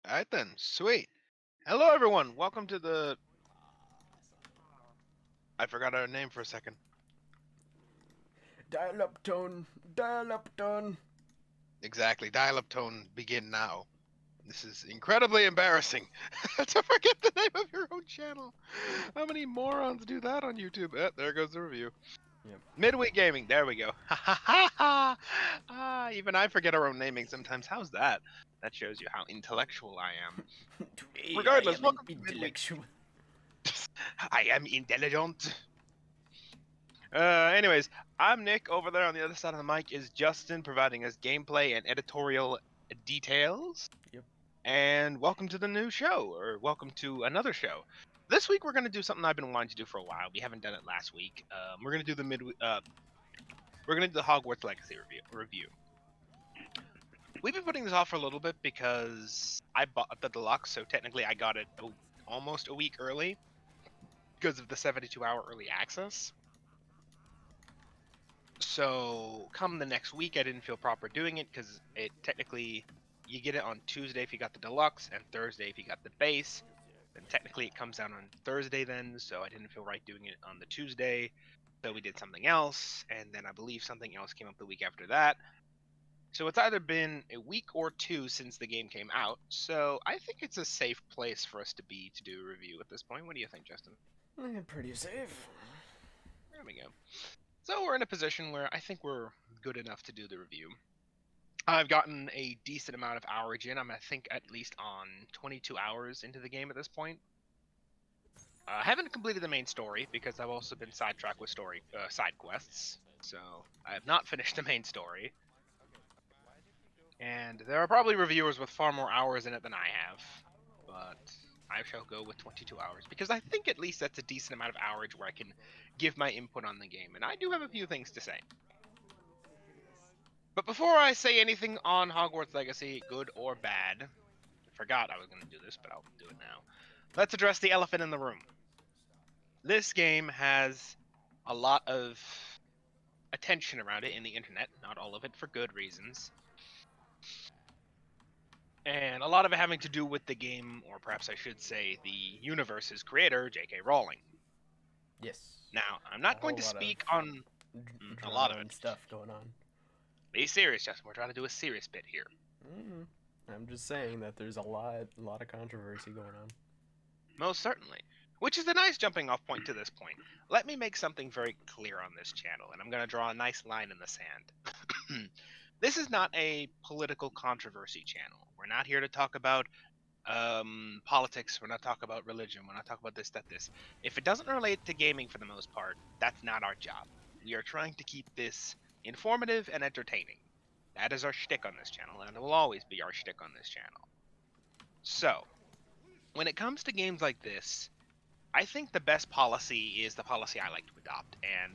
All right then, sweet. Hello everyone, welcome to the. I forgot our name for a second. Dial up tone, dial up tone. Exactly, dial-up tone. Begin now. This is incredibly embarrassing to forget the name of your own channel. How many morons do that on YouTube? There goes the review. Yep. Midweek Gaming. There we go. Ha ha ha ha. Even I forget our own naming sometimes. How's that? That shows you how intellectual I am. Today I Regardless, am an welcome to Midweek. intellectual. I am intelligent. Anyways, I'm Nick. Over there on the other side of the mic is Justin, providing us gameplay and editorial details. Yep. And welcome to the new show, or welcome to another show. This week we're going to do something I've been wanting to do for a while. We haven't done it last week. We're going to do the we're going to do the Hogwarts Legacy review. We've been putting this off for a little bit because I bought the deluxe, so technically I got it almost a week early because of the 72-hour early access. So come the next week, I didn't feel proper doing it because it technically you get it on Tuesday if you got the deluxe and Thursday if you got the base. Then technically it comes out on Thursday then, so I didn't feel right doing it on the Tuesday. So we did something else, and then I believe something else came up the week after that. So it's either been a week or two since the game came out. So I think it's a safe place for us to be to do a review at this point. What do you think, Justin? Pretty safe. There we go. So we're in a position where I think we're good enough to do the review. I've gotten a decent amount of hourage in. I'm, I think, at least on 22 hours into the game at this point. I haven't completed the main story because I've also been sidetracked with side quests. So I have not finished the main story. And there are probably reviewers with far more hours in it than I have. But I shall go with 22 hours because I think at least that's a decent amount of hourage where I can give my input on the game. And I do have a few things to say. But before I say anything on Hogwarts Legacy, good or bad, I forgot I was going to do this, but I'll do it now. Let's address the elephant in the room. This game has a lot of attention around it in the internet, not all of it for good reasons. And a lot of it having to do with the game, or perhaps I should say the universe's creator, J.K. Rowling. Yes. Now, I'm A not going whole to lot of speak on a lot drama of it. and stuff going on. Be serious, Justin. We're trying to do a serious bit here. Mm-hmm. I'm just saying that there's a lot of controversy going on. Most certainly. Which is a nice jumping off point to this point. Let me make something very clear on this channel, and I'm going to draw a nice line in the sand. This is not a political controversy channel. We're not here to talk about politics. We're not talking about religion. We're not talking about this, that, this. If it doesn't relate to gaming for the most part, that's not our job. We are trying to keep this informative and entertaining. That is our shtick on this channel, and it will always be our shtick on this channel. So, when it comes to games like this, I think the best policy is the policy I like to adopt, and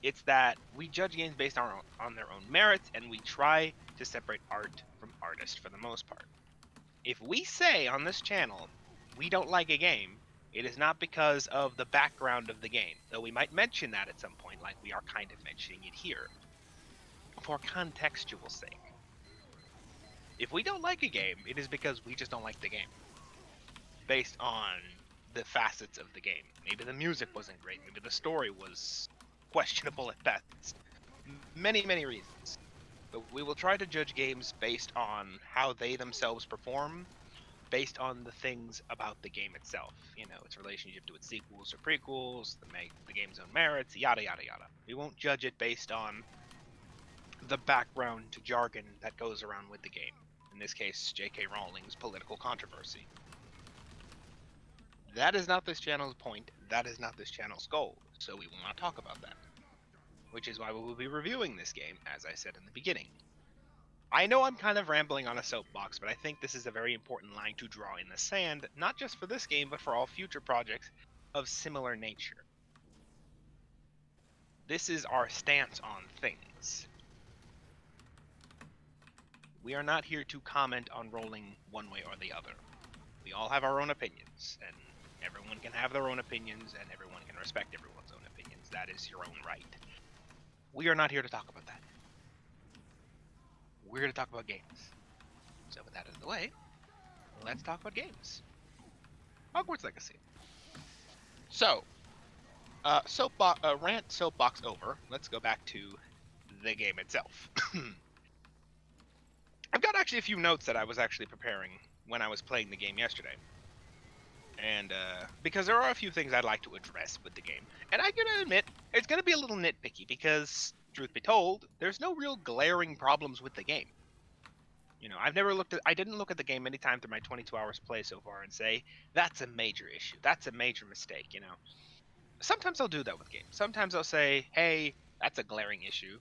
it's that we judge games based on their own merits, and we try to separate art from artist for the most part. If we say on this channel we don't like a game, it is not because of the background of the game, though we might mention that at some point, like we are kind of mentioning it here, for contextual sake. If we don't like a game, it is because we just don't like the game, based on the facets of the game. Maybe the music wasn't great, maybe the story was questionable at best. Many, many reasons. But we will try to judge games based on how they themselves perform, based on the things about the game itself. You know, its relationship to its sequels or prequels, the game's own merits, yada yada yada. We won't judge it based on the background to jargon that goes around with the game. In this case, J.K. Rowling's political controversy. That is not this channel's point. That is not this channel's goal. So we will not talk about that. Which is why we will be reviewing this game, as I said in the beginning. I know I'm kind of rambling on a soapbox, but I think this is a very important line to draw in the sand, not just for this game, but for all future projects of similar nature. This is our stance on things. We are not here to comment on Rowling one way or the other. We all have our own opinions, and everyone can have their own opinions, and everyone can respect everyone's own opinions. That is your own right. We are not here to talk about that. We're here to talk about games. So with that out of the way, let's talk about games. Hogwarts Legacy. So, rant soapbox over. Let's go back to the game itself. I've got actually a few notes that I was actually preparing when I was playing the game yesterday. And because there are a few things I'd like to address with the game. And I'm going to admit, it's going to be a little nitpicky because, truth be told, there's no real glaring problems with the game. You know, I didn't look at the game any time through my 22 hours play so far and say, that's a major issue. That's a major mistake, you know. Sometimes I'll do that with games. Sometimes I'll say, hey, that's a glaring issue.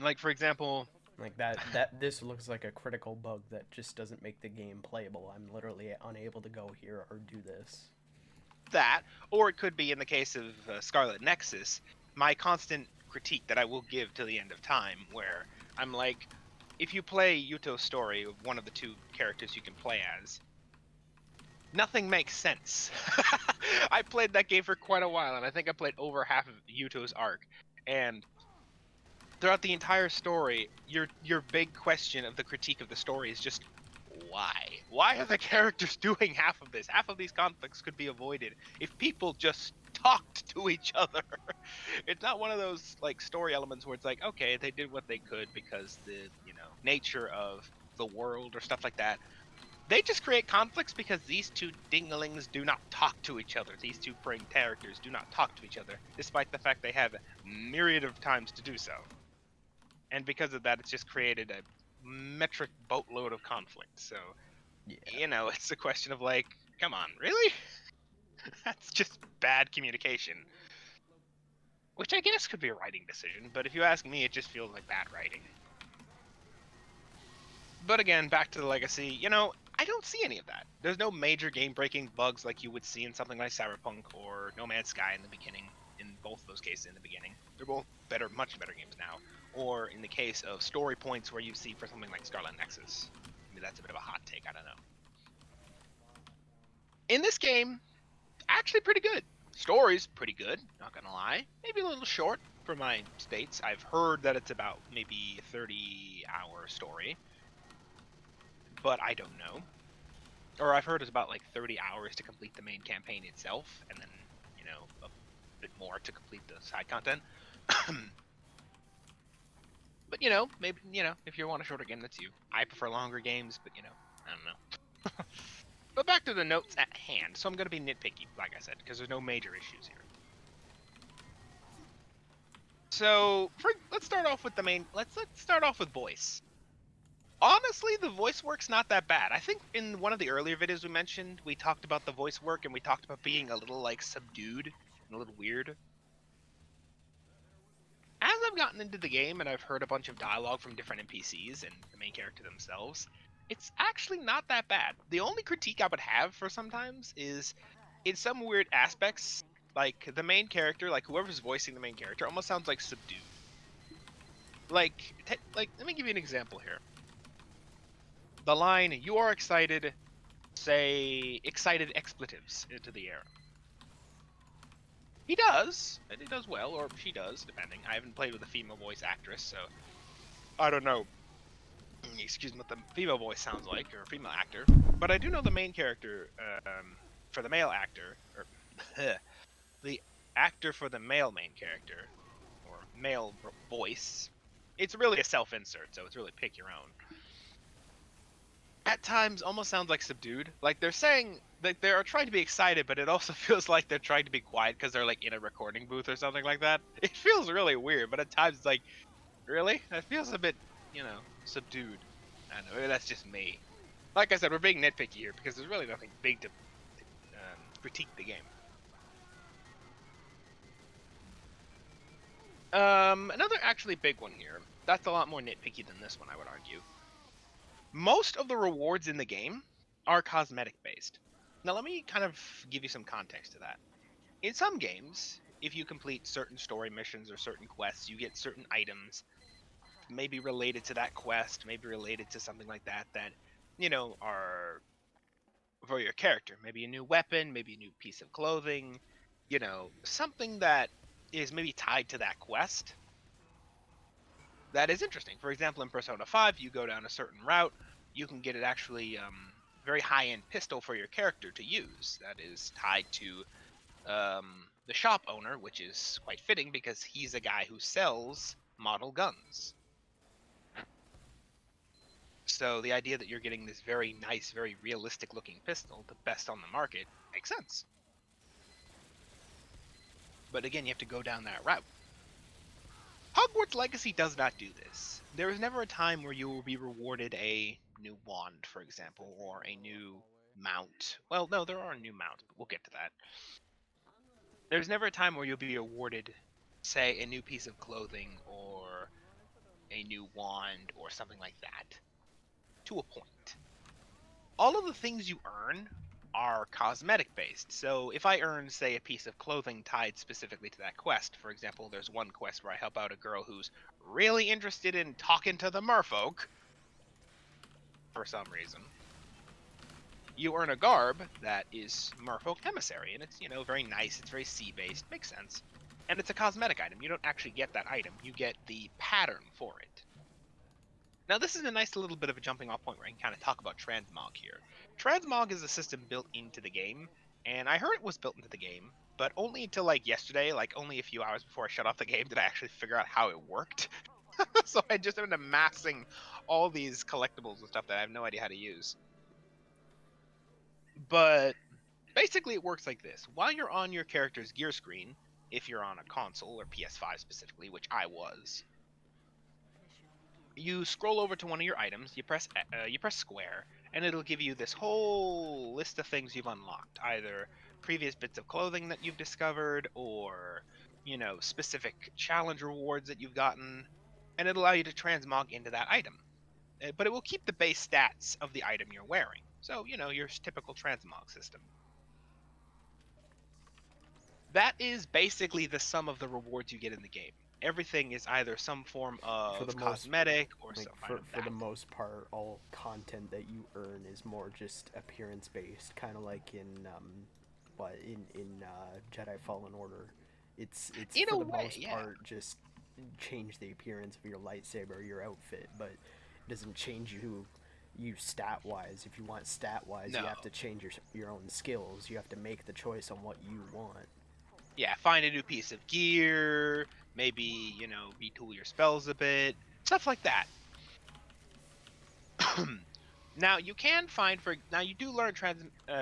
Like, for example, Like that this looks like a critical bug that just doesn't make the game playable. I'm literally unable to go here or do this. that, or it could be in the case of Scarlet Nexus, my constant critique that I will give to the end of time, where I'm like, if you play Yuto's story, one of the two characters you can play as, nothing makes sense. I played that game for quite a while, and I think I played over half of Yuto's arc, and throughout the entire story, your big question of the critique of the story is just why? Why are the characters doing half of this? Half of these conflicts could be avoided if people just talked to each other. It's not one of those like story elements where it's like, okay, they did what they could because the, you know, nature of the world or stuff like that. They just create conflicts because these two dinglings do not talk to each other. These two praying characters do not talk to each other, despite the fact they have myriad of times to do so. And because of that, it's just created a metric boatload of conflict. So, Yeah. you know, it's a question of like, come on, really? That's just bad communication. Which I guess could be a writing decision, but if you ask me, it just feels like bad writing. But again, back to the legacy, you know, I don't see any of that. There's no major game-breaking bugs like you would see in something like Cyberpunk or No Man's Sky in the beginning. In both those cases in the beginning, they're both better, much better games now. Or in the case of story points where you see for something like Scarlet Nexus. Maybe that's a bit of a hot take, I don't know. In this game, actually pretty good. Story's pretty good, not gonna lie. Maybe a little short for my states. I've heard that it's about maybe a 30-hour story, but I don't know. Or I've heard it's about like 30 hours to complete the main campaign itself, and then, you know, a bit more to complete the side content. But, you know, maybe, you know, if you want a shorter game, that's you. I prefer longer games, but, you know, I don't know. But back to the notes at hand. So I'm going to be nitpicky, like I said, because there's no major issues here. So let's start off with the main. Let's start off with voice. Honestly, the voice work's not that bad. I think in one of the earlier videos we mentioned, we talked about the voice work and we talked about being a little like subdued and a little weird. As I've gotten into the game and I've heard a bunch of dialogue from different NPCs and the main character themselves, it's actually not that bad. The only critique I would have for sometimes is in some weird aspects, like the main character, like whoever's voicing the main character, almost sounds like subdued. Like, let me give you an example here. The line, "You are excited," say excited expletives into the air. He does, and he does well, or she does, depending. I haven't played with a female voice actress, so I don't know. Excuse me, what the female voice sounds like, or female actor. But I do know the main character for the male actor, or the actor for the male main character, or male voice. It's really a self-insert, so it's really pick your own. At times almost sounds like subdued. Like they're saying like they are trying to be excited, but it also feels like they're trying to be quiet because they're like in a recording booth or something like that. It feels really weird, but at times it's like, really? That feels a bit, you know, subdued. I don't know, maybe that's just me. Like I said, we're being nitpicky here because there's really nothing big to critique the game. Another actually big one here. That's a lot more nitpicky than this one, I would argue. Most of the rewards in the game are cosmetic based. Now, let me kind of give you some context to that. In some games, if you complete certain story missions or certain quests, you get certain items, maybe related to that quest, maybe related to something like that, that, you know, are for your character. Maybe a new weapon, maybe a new piece of clothing, you know, something that is maybe tied to that quest that is interesting. For example, in Persona 5, you go down a certain route, you can get it actually very high-end pistol for your character to use that is tied to the shop owner, which is quite fitting because he's a guy who sells model guns. So the idea that you're getting this very nice, very realistic looking pistol, the best on the market, makes sense. But again, you have to go down that route. Hogwarts Legacy does not do this. There is never a time where you will be rewarded a new wand, for example, or a new mount. Well, no, there are new mounts, but we'll get to that. There's never a time where you'll be awarded, say, a new piece of clothing or a new wand or something like that. To a point. All of the things you earn are cosmetic based. So if I earn, say, a piece of clothing tied specifically to that quest, for example, there's one quest where I help out a girl who's really interested in talking to the merfolk for some reason. You earn a garb that is merfolk emissary, and it's, very nice, it's very sea based, makes sense. And it's a cosmetic item. You don't actually get that item, you get the pattern for it. Now, this is a nice little bit of a jumping off point where I can kind of talk about transmog here. Transmog is a system built into the game, and I heard it was built into the game, but only until like yesterday, like only a few hours before I shut off the game, did I actually figure out how it worked. So I just been amassing all these collectibles and stuff that I have no idea how to use. But basically, it works like this: while you're on your character's gear screen, if you're on a console or PS5 specifically, which I was, you scroll over to one of your items, you press square, and it'll give you this whole list of things you've unlocked, either previous bits of clothing that you've discovered or, specific challenge rewards that you've gotten, and it'll allow you to transmog into that item. But it will keep the base stats of the item you're wearing. So, your typical transmog system. That is basically the sum of the rewards you get in the game. Everything is either some form For the of most, cosmetic or like some kind of for that. the most part, all content that you earn is more just appearance based, kind of like in Jedi Fallen Order. It's In for a the way, most yeah. part just change the appearance of your lightsaber or your outfit, but it doesn't change you stat wise. If you want stat wise, No. you have to change your own skills. You have to make the choice on what you want. Yeah, find a new piece of gear, maybe, retool your spells a bit, stuff like that. Now, you do learn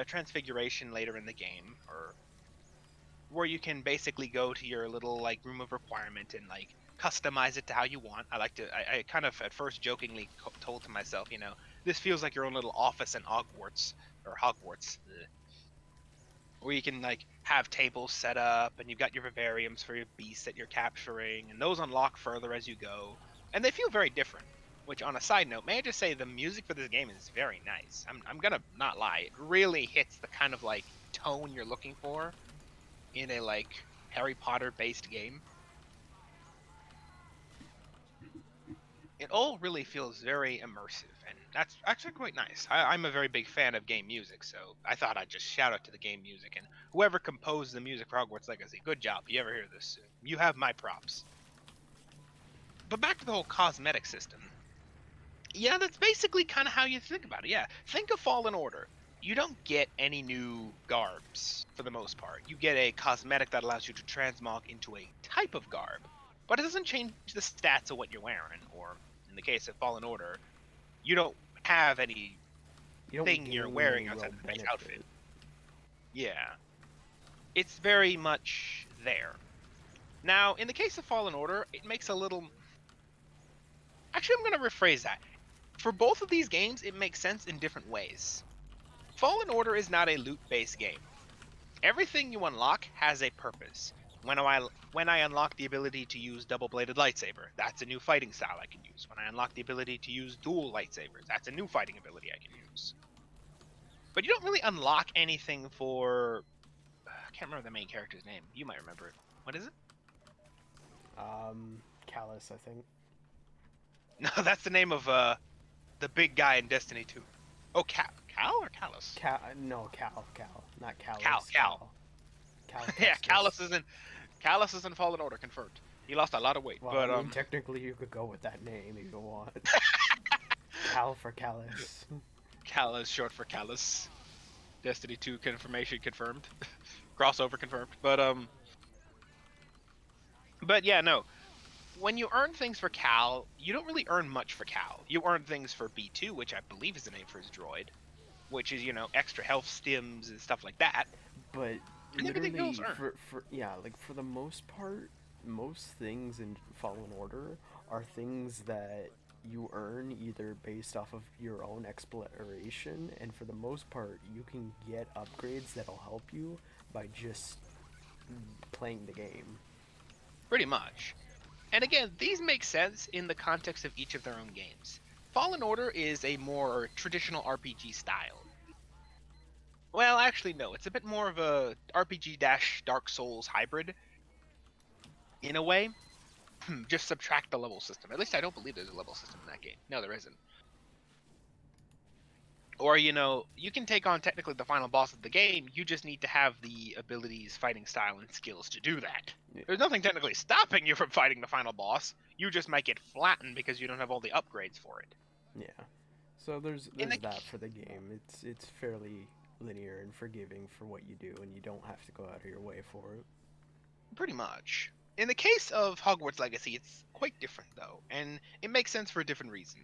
transfiguration later in the game, or where you can basically go to your little, like, room of requirement and, like, customize it to how you want. I kind of at first jokingly told to myself, this feels like your own little office in Hogwarts, or Hogwarts. Where you can like have tables set up and you've got your vivariums for your beasts that you're capturing, and those unlock further as you go, and they feel very different. Which, on a side note, may I just say the music for this game is very nice. I'm gonna not lie, it really hits the kind of like tone you're looking for in a like Harry Potter based game. It all really feels very immersive, and that's actually quite nice. I'm a very big fan of game music, so I thought I'd just shout out to the game music, and whoever composed the music for Hogwarts Legacy, good job. If you ever hear this, you have my props. But back to the whole cosmetic system. Yeah, that's basically kind of how you think about it. Yeah, think of Fallen Order. You don't get any new garbs for the most part. You get a cosmetic that allows you to transmog into a type of garb, but it doesn't change the stats of what you're wearing. Or in the case of Fallen Order, you don't have anything You don't you're gain wearing any real outside of the base outfit. benefit. Yeah, it's very much there. Now, in the case of Fallen Order, it makes a little. Actually, I'm going to rephrase that. For both of these games, it makes sense in different ways. Fallen Order is not a loot-based game. Everything you unlock has a purpose. When I unlock the ability to use double-bladed lightsaber, that's a new fighting style I can use. When I unlock the ability to use dual lightsabers, that's a new fighting ability I can use. But you don't really unlock anything for. I can't remember the main character's name. You might remember it. What is it? Callus, I think. No, that's the name of the big guy in Destiny 2. Oh, Cal or Callus? Cal, not Cal, Callus. Cal. Cal Yeah, Kestis. Callus is in Fallen Order, confirmed. He lost a lot of weight, Well, I but mean, technically, you could go with that name if you want. Cal for Callus. Cal is short for Callus. Destiny 2 confirmation confirmed. Crossover confirmed. But yeah, no. When you earn things for Cal, you don't really earn much for Cal. You earn things for B2, which I believe is the name for his droid, which is, extra health stims and stuff like that. But And everything else literally, earned. for yeah, like for the most part, most things in Fallen Order are things that you earn either based off of your own exploration, and for the most part, you can get upgrades that'll help you by just playing the game. Pretty much. And again, these make sense in the context of each of their own games. Fallen Order is a more traditional RPG style. Well, actually, no. It's a bit more of a RPG dash Dark Souls hybrid in a way. Just subtract the level system. At least I don't believe there's a level system in that game. No, there isn't. Or, you can take on technically the final boss of the game. You just need to have the abilities, fighting style, and skills to do that. Yeah. There's nothing technically stopping you from fighting the final boss. You just might get flattened because you don't have all the upgrades for it. Yeah. So there's In the that for the game. It's fairly linear and forgiving for what you do, and you don't have to go out of your way for it. Pretty much. In the case of Hogwarts Legacy, it's quite different though, and it makes sense for a different reason.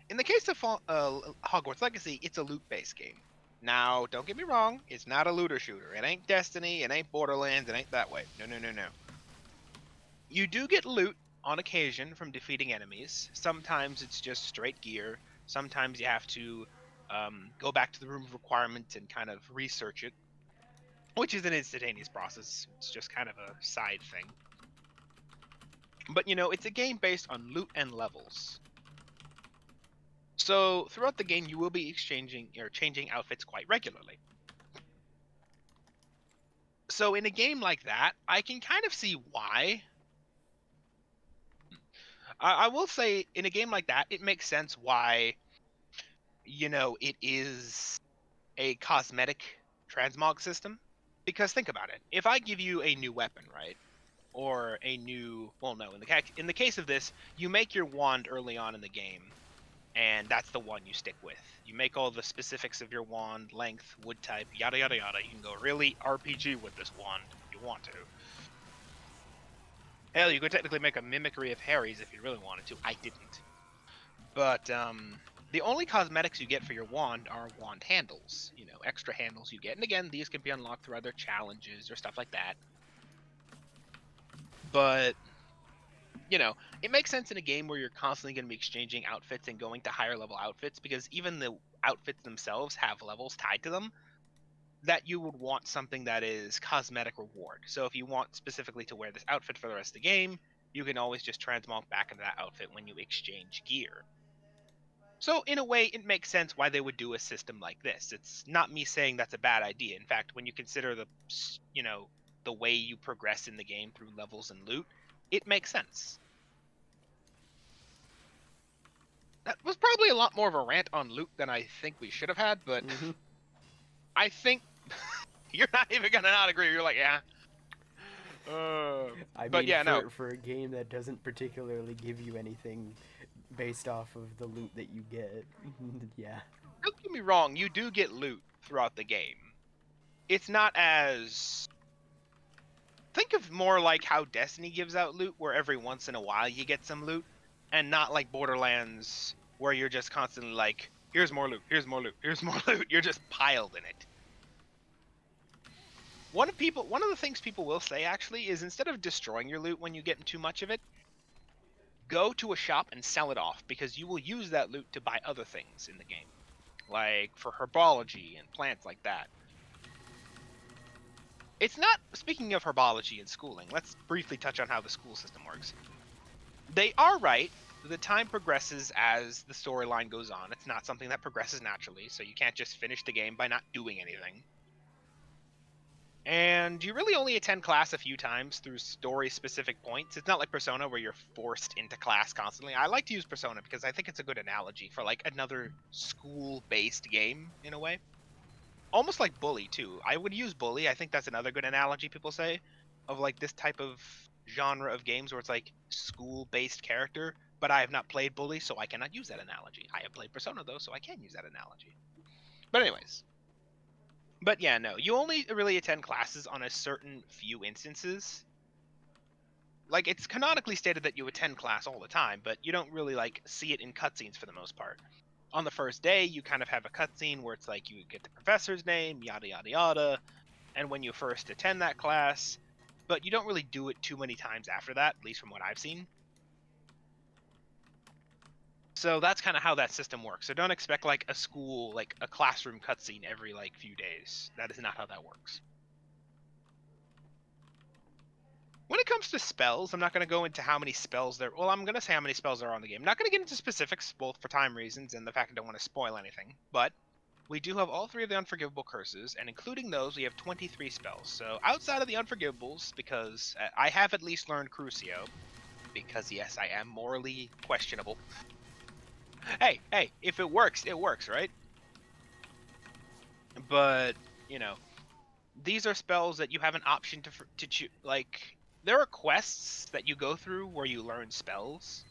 In the case of Hogwarts Legacy, it's a loot-based game. Now, don't get me wrong, it's not a looter shooter. It ain't Destiny, it ain't Borderlands, it ain't that way. No, no, no, no. You do get loot on occasion from defeating enemies. Sometimes it's just straight gear. Sometimes you have to go back to the room of requirements and kind of research it, which is an instantaneous process. It's just kind of a side thing. But it's a game based on loot and levels. So throughout the game, you will be exchanging or changing outfits quite regularly. So in a game like that, I can kind of see why. I will say in a game like that, it makes sense why, it is a cosmetic transmog system. Because think about it. If I give you a new weapon, right? Or a new, well, no, in the case of this, you make your wand early on in the game, and that's the one you stick with. You make all the specifics of your wand, length, wood type, yada yada yada. You can go really RPG with this wand if you want to. Hell, you could technically make a mimicry of Harry's if you really wanted to. I didn't. But the only cosmetics you get for your wand are wand handles. Extra handles you get. And again, these can be unlocked through other challenges or stuff like that. But it makes sense in a game where you're constantly going to be exchanging outfits and going to higher level outfits, because even the outfits themselves have levels tied to them, that you would want something that is cosmetic reward. So if you want specifically to wear this outfit for the rest of the game, you can always just transmog back into that outfit when you exchange gear. So in a way, it makes sense why they would do a system like this. It's not me saying that's a bad idea. In fact, when you consider the way you progress in the game through levels and loot, it makes sense. That was probably a lot more of a rant on loot than I think we should have had, but Mm-hmm. I think you're not even gonna not agree. You're like, yeah. I But mean, yeah, no. for a game that doesn't particularly give you anything based off of the loot that you get, yeah. Don't get me wrong. You do get loot throughout the game. It's not as think of more like how Destiny gives out loot, where every once in a while you get some loot, and not like Borderlands, where you're just constantly like, here's more loot, here's more loot, here's more loot. You're just piled in it. One of the things people will say actually is, instead of destroying your loot when you get too much of it, go to a shop and sell it off, because you will use that loot to buy other things in the game, like for herbology and plants like that. It's not, speaking of herbology and schooling, let's briefly touch on how the school system works. They are right. The time progresses as the storyline goes on. It's not something that progresses naturally, so you can't just finish the game by not doing anything. And you really only attend class a few times through story-specific points. It's not like Persona where you're forced into class constantly. I like to use Persona because I think it's a good analogy for like another school-based game in a way. Almost like Bully too. I would use Bully. I think that's another good analogy people say of like this type of genre of games where it's like school-based character. But I have not played Bully, so I cannot use that analogy. I have played Persona though, so I can use that analogy. But anyways. But yeah, no, you only really attend classes on a certain few instances. Like, it's canonically stated that you attend class all the time, but you don't really, like, see it in cutscenes for the most part. On the first day, you kind of have a cutscene where it's like you get the professor's name, yada yada yada, and when you first attend that class, but you don't really do it too many times after that, at least from what I've seen. So that's kind of how that system works. So don't expect like a school, like a classroom cutscene every like few days. That is not how that works. When it comes to spells, I'm not going to go into how many spells there. Well, I'm going to say how many spells there are in the game. I'm not going to get into specifics, both for time reasons and the fact I don't want to spoil anything. But we do have all three of the unforgivable curses, and including those, we have 23 spells. So outside of the unforgivables, because I have at least learned Crucio, because yes, I am morally questionable. Hey, if it works, right? But you know, these are spells that you have an option to choose. Like, there are quests that you go through where you learn spells,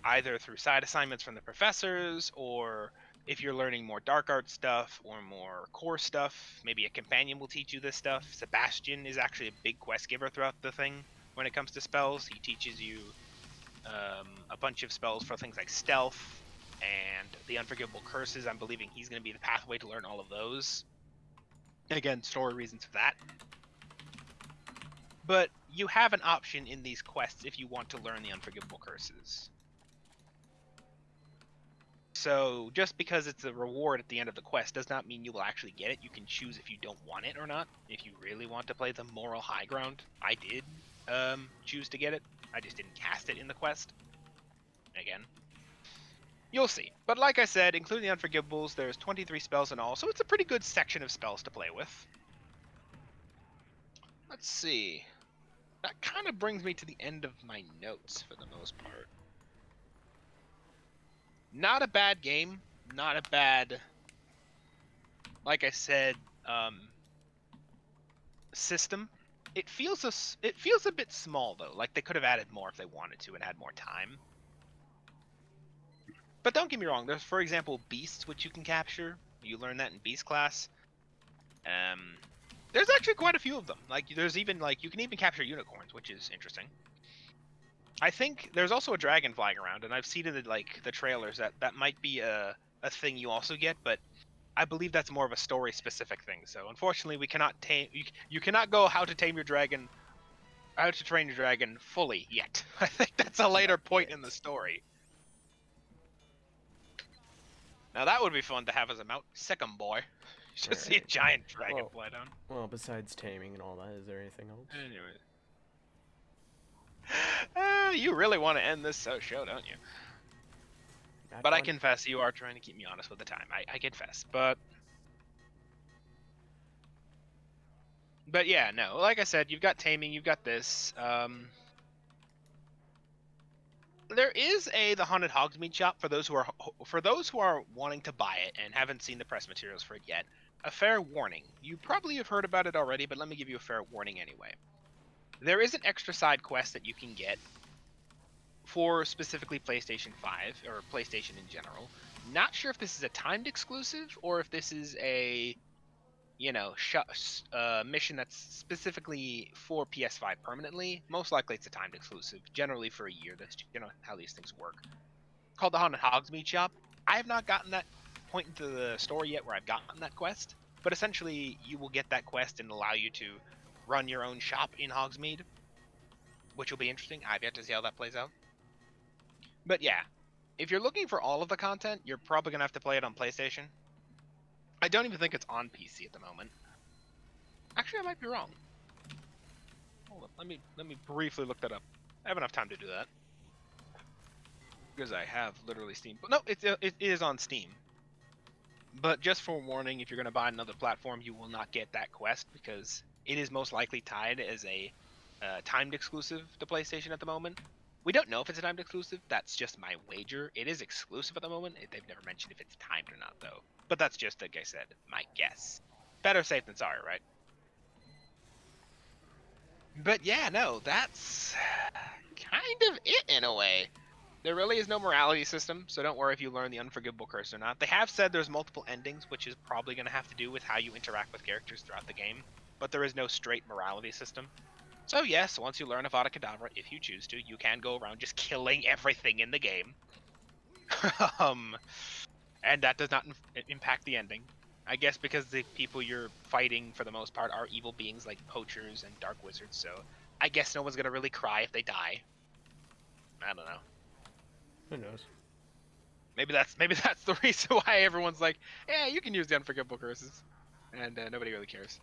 either through side assignments from the professors, or if you're learning more dark art stuff or more core stuff, maybe a companion will teach you this stuff. Sebastian is actually a big quest giver throughout the thing when it comes to spells. He teaches you a bunch of spells for things like stealth and the unforgivable curses. I'm believing he's going to be the pathway to learn all of those. Again, story reasons for that. But you have an option in these quests if you want to learn the unforgivable curses. So just because it's a reward at the end of the quest does not mean you will actually get it. You can choose if you don't want it or not. If you really want to play the moral high ground, I did choose to get it. I just didn't cast it in the quest. Again, you'll see. But like I said, including the unforgivables, there's 23 spells in all, so it's a pretty good section of spells to play with. Let's see. That kind of brings me to the end of my notes for the most part. Not a bad game. Not a bad, like I said, system. It feels a bit small though. Like they could have added more if they wanted to and had more time. But don't get me wrong. There's, for example, beasts which you can capture. You learn that in beast class. There's actually quite a few of them. Like there's even like you can even capture unicorns, which is interesting. I think there's also a dragon flying around, and I've seen it in like the trailers that might be a thing you also get, but I believe that's more of a story specific thing. So unfortunately, we cannot tame you cannot go how to train your dragon fully yet. I think that's a later Not point yet. in the story. Now that would be fun to have as a mount. Second boy. You just see a Right. giant dragon Well, fly down. well, besides taming and all that, is there anything else? Anyway. You really want to end this show, don't you? Not But I one. confess, you are trying to keep me honest with the time. I confess. But yeah, no. Like I said, you've got taming, you've got this. There is the haunted Hogsmeade shop for those who are wanting to buy it and haven't seen the press materials for it yet. A fair warning. You probably have heard about it already, but let me give you a fair warning anyway. There is an extra side quest that you can get for specifically PlayStation 5 or PlayStation in general. Not sure if this is a timed exclusive or if this is a mission that's specifically for PS5 permanently. Most likely it's a timed exclusive, generally for a year. That's how these things work. Called the Haunted Hogsmeade Shop. I have not gotten that point into the story yet where I've gotten that quest, but essentially you will get that quest and allow you to run your own shop in Hogsmeade, which will be interesting. I've yet to see how that plays out. But yeah, if you're looking for all of the content, you're probably gonna have to play it on PlayStation. I don't even think it's on PC at the moment. Actually, I might be wrong. Hold on, let me briefly look that up. I have enough time to do that because I have literally Steam. But no, it is on Steam. But just for warning, if you're gonna buy another platform, you will not get that quest because it is most likely tied as a timed exclusive to PlayStation at the moment. We don't know if it's a timed exclusive. That's just my wager. It is exclusive at the moment. They've never mentioned if it's timed or not, though. But that's just, like I said, my guess. Better safe than sorry, right? But yeah, no, that's kind of it in a way. There really is no morality system, so don't worry if you learn the unforgivable curse or not. They have said there's multiple endings, which is probably going to have to do with how you interact with characters throughout the game, but there is no straight morality system. So yes, once you learn Avada Kedavra, if you choose to, you can go around just killing everything in the game. And that does not impact the ending. I guess because the people you're fighting for the most part are evil beings like poachers and dark wizards, so I guess no one's gonna really cry if they die. I don't know. Who knows? Maybe that's the reason why everyone's like, yeah, you can use the unforgivable curses, and nobody really cares.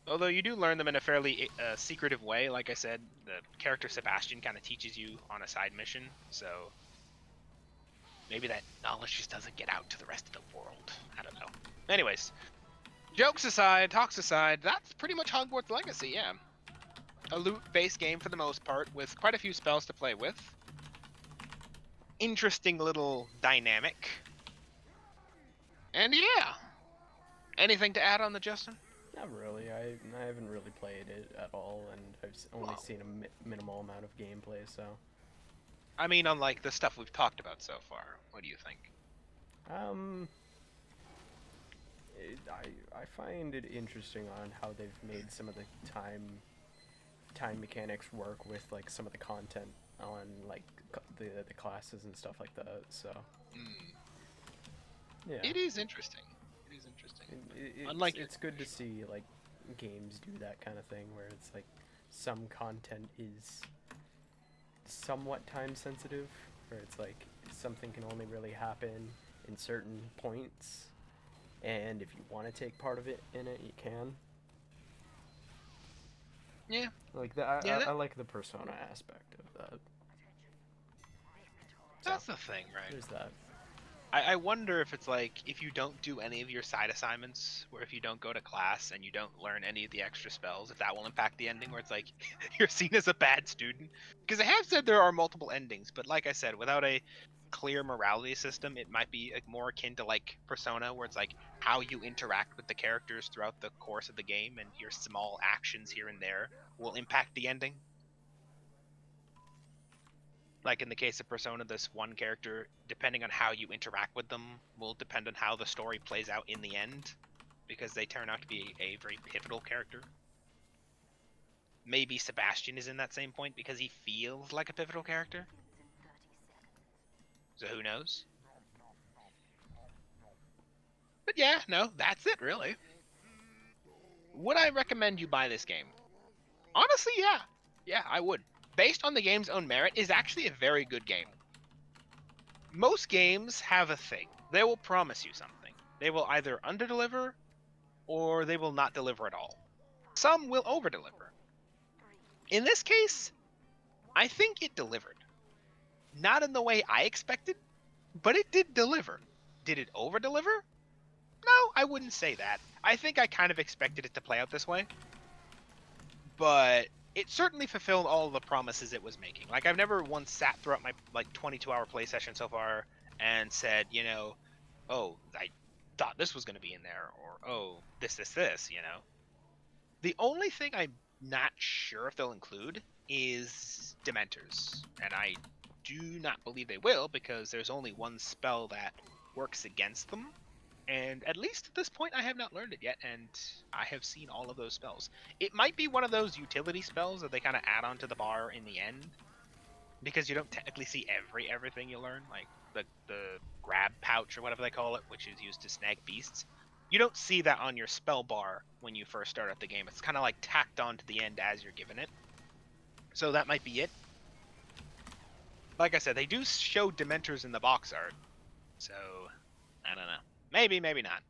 Although you do learn them in a fairly secretive way. Like I said, the character Sebastian kind of teaches you on a side mission, so maybe that knowledge just doesn't get out to the rest of the world. I don't know. Anyways, jokes aside, talks aside, that's pretty much Hogwarts Legacy, yeah. A loot-based game for the most part, with quite a few spells to play with. Interesting little dynamic. And yeah. Anything to add on the Justin? Not really. I haven't really played it at all, and I've only seen a minimal amount of gameplay, so. I mean, unlike the stuff we've talked about so far, what do you think? I find it interesting on how they've made some of the time mechanics work with like some of the content on like the classes and stuff like that. So yeah, It is interesting. It is interesting. It's good to see like games do that kind of thing where it's like some content is somewhat time sensitive, where it's like something can only really happen in certain points, and if you want to take part of it in it, you can. Yeah. Like that. Yeah, I like the Persona aspect of that. That's the thing, right? There's that. I wonder if it's like, if you don't do any of your side assignments, or if you don't go to class and you don't learn any of the extra spells, if that will impact the ending, where it's like, you're seen as a bad student. Because I have said there are multiple endings, but like I said, without a clear morality system, it might be more akin to like Persona, where it's like how you interact with the characters throughout the course of the game, and your small actions here and there will impact the ending. Like in the case of Persona, this one character, depending on how you interact with them, will depend on how the story plays out in the end, because they turn out to be a very pivotal character. Maybe Sebastian is in that same point because he feels like a pivotal character. So who knows? But yeah, no, that's it really. Would I recommend you buy this game? Honestly, yeah. Yeah, I would. Based on the game's own merit, is actually a very good game. Most games have a thing. They will promise you something. They will either underdeliver or they will not deliver at all. Some will overdeliver. In this case, I think it delivered. Not in the way I expected, but it did deliver. Did it overdeliver? No, I wouldn't say that. I think I kind of expected it to play out this way. But it certainly fulfilled all the promises it was making. Like, I've never once sat throughout my 22-hour play session so far and said, oh, I thought this was going to be in there, or oh, this, The only thing I'm not sure if they'll include is Dementors, and I do not believe they will, because there's only one spell that works against them. And at least at this point, I have not learned it yet, and I have seen all of those spells. It might be one of those utility spells that they kind of add onto the bar in the end, because you don't technically see everything you learn, like the grab pouch or whatever they call it, which is used to snag beasts. You don't see that on your spell bar when you first start out the game. It's kind of like tacked on to the end as you're given it. So that might be it. Like I said, they do show Dementors in the box art, so I don't know. Maybe, maybe not.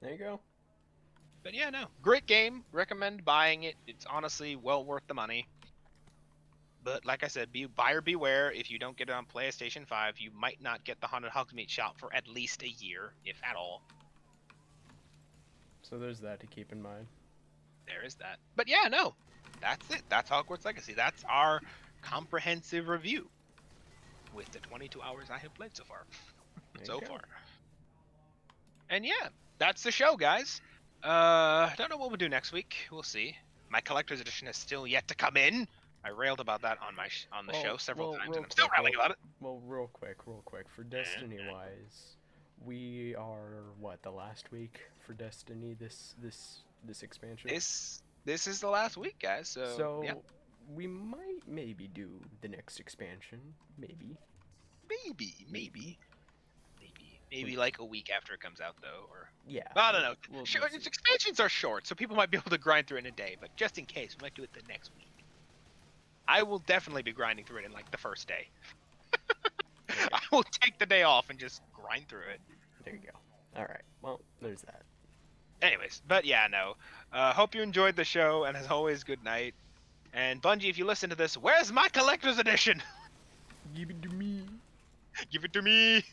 There you go. But yeah, no. Great game. Recommend buying it. It's honestly well worth the money. But like I said, buyer beware. If you don't get it on PlayStation 5, you might not get the Haunted Hogsmeade shop for at least a year, if at all. So there's that to keep in mind. There is that. But yeah, no. That's it. That's Hogwarts Legacy. That's our comprehensive review with the 22 hours I have played so far. So far. And yeah, that's the show, guys. Don't know what we'll do next week. We'll see. My collector's edition is still yet to come in. I railed about that on on the show several times, and real I'm still quick, railing about it. real quick. For Destiny wise, we are what, the last week for Destiny this expansion. This is the last week, guys. So yeah, So we might maybe do the next expansion, maybe. maybe. We, Maybe like a week after it comes out, though, or yeah, I don't know. we'll see. Expansions are short, so people might be able to grind through it in a day. But just in case, we might do it the next week. I will definitely be grinding through it in like the first day. Okay, I will take the day off and just grind through it. there you go. All right, well, there's that. Anyways, but yeah, no. Hope you enjoyed the show, and as always, good night. And Bungie, if you listen to this, where's my collector's edition? Give it to me. Give it to me.